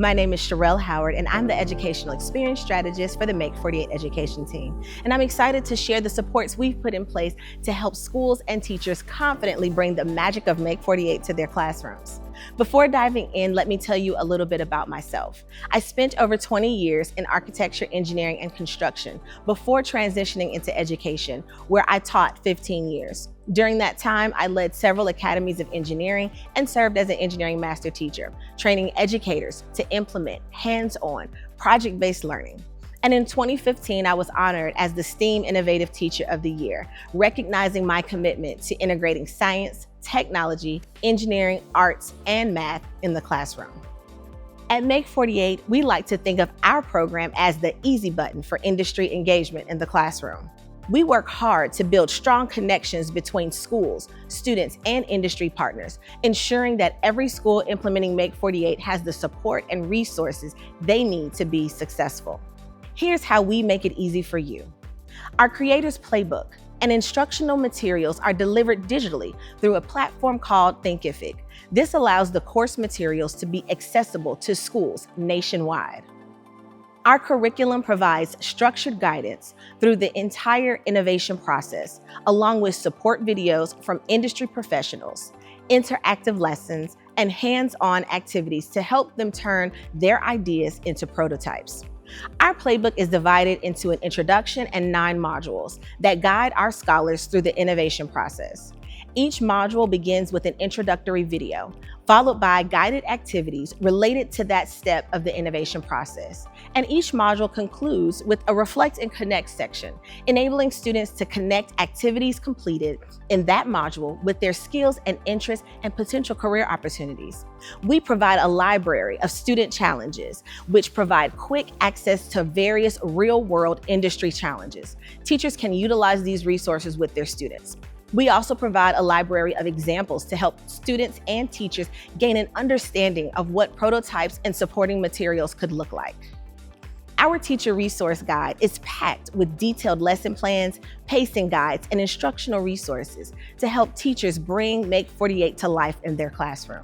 My name is Sherelle Howard, and I'm the Educational Experience Strategist for the Make 48 Education team. And I'm excited to share the supports we've put in place to help schools and teachers confidently bring the magic of Make 48 to their classrooms. Before diving in, let me tell you a little bit about myself. I spent over 20 years in architecture, engineering, and construction before transitioning into education, where I taught 15 years. During that time, I led several academies of engineering and served as an engineering master teacher, training educators to implement hands-on, project-based learning. And in 2015, I was honored as the STEAM Innovative Teacher of the Year, recognizing my commitment to integrating science, technology, engineering, arts, and math in the classroom. At Make 48, we like to think of our program as the easy button for industry engagement in the classroom. We work hard to build strong connections between schools, students, and industry partners, ensuring that every school implementing Make 48 has the support and resources they need to be successful. Here's how we make it easy for you. Our Creators Playbook and instructional materials are delivered digitally through a platform called Thinkific. This allows the course materials to be accessible to schools nationwide. Our curriculum provides structured guidance through the entire innovation process, along with support videos from industry professionals, interactive lessons, and hands-on activities to help them turn their ideas into prototypes. Our playbook is divided into an introduction and 9 modules that guide our scholars through the innovation process. Each module begins with an introductory video, followed by guided activities related to that step of the innovation process. And each module concludes with a Reflect and Connect section, enabling students to connect activities completed in that module with their skills and interests and potential career opportunities. We provide a library of student challenges, which provide quick access to various real-world industry challenges. Teachers can utilize these resources with their students. We also provide a library of examples to help students and teachers gain an understanding of what prototypes and supporting materials could look like. Our teacher resource guide is packed with detailed lesson plans, pacing guides, and instructional resources to help teachers bring Make 48 to life in their classroom.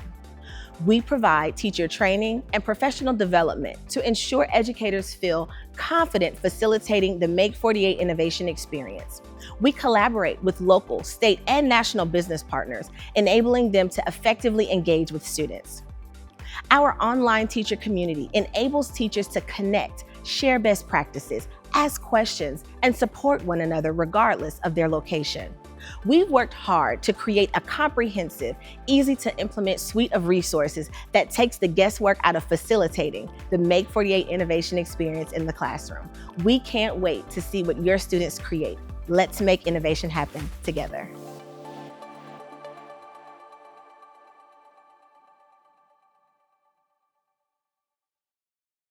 We provide teacher training and professional development to ensure educators feel confident facilitating the Make 48 innovation experience. We collaborate with local, state, and national business partners, enabling them to effectively engage with students. Our online teacher community enables teachers to connect, share best practices, ask questions, and support one another regardless of their location. We've worked hard to create a comprehensive, easy-to-implement suite of resources that takes the guesswork out of facilitating the Make 48 innovation experience in the classroom. We can't wait to see what your students create. Let's make innovation happen together.